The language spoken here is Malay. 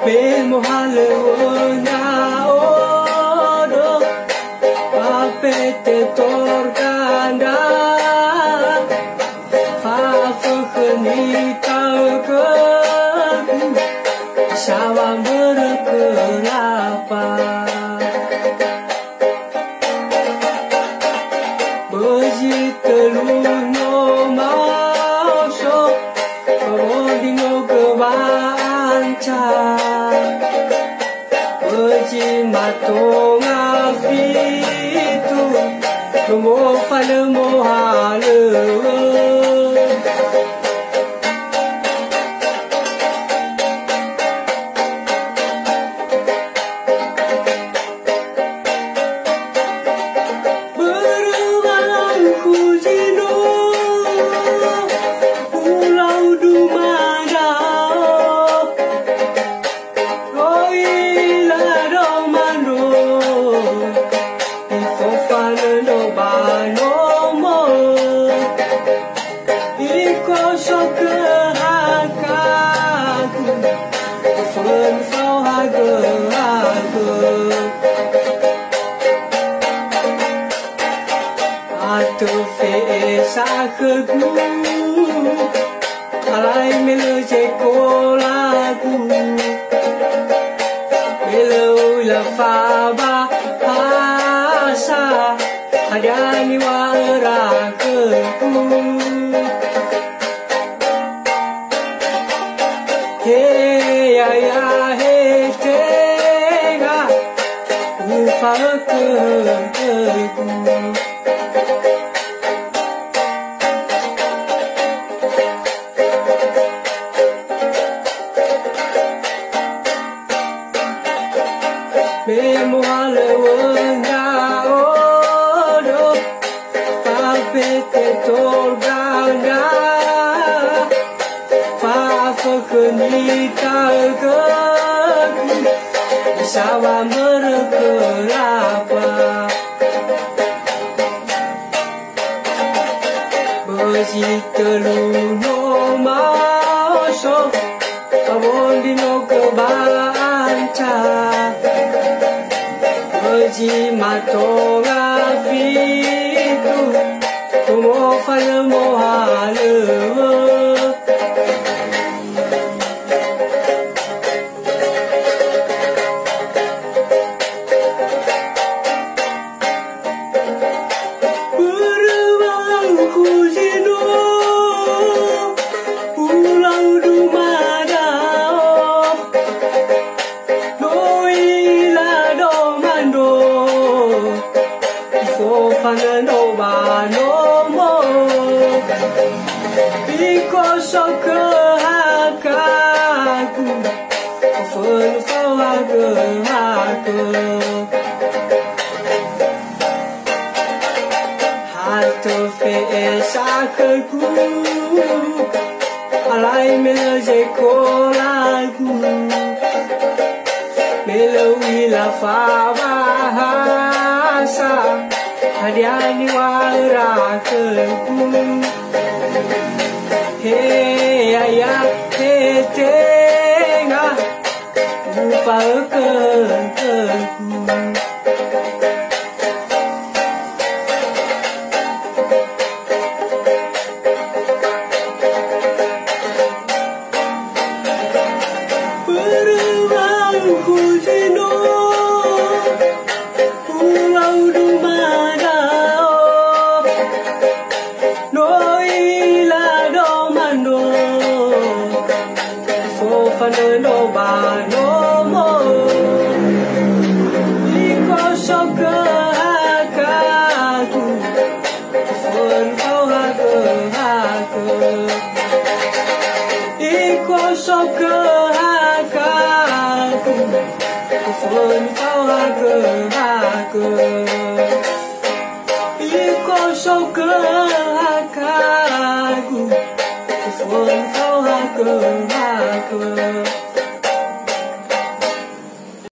Bemo halewona odo apete torganda fa fukhni tauke sawa berkelapa bejitelu no mauso rodingo kebanca Oji matonga fitu Lumo fale mohale Berulang kujino Pulau Dumada Sakegu alai meluje kolagu melo la faba asa hadani waraku he ya ya he tega ufaku Bemo halewona odo apete torganda fa fukhni tauke sawa berkelapa bejitelu no mauso abondino kebanca Oji matonga fitu Tumo fale mohale Berulang kujino Pulau Dumada no ba no mo because of hakaku fun fawaga haku hato fe sakaku alai melje kolagu melowi la faba hasa hadiani waraku he ya he tenga ufa ke berulang kujino Pulau Dumada Noila domando Fofana no ba no mo Iko soka hakaku Fon fau haku Iko soka hakaku Vân pháo hoa cờ Iko sâu cơ ca Vân pháo hoa cờ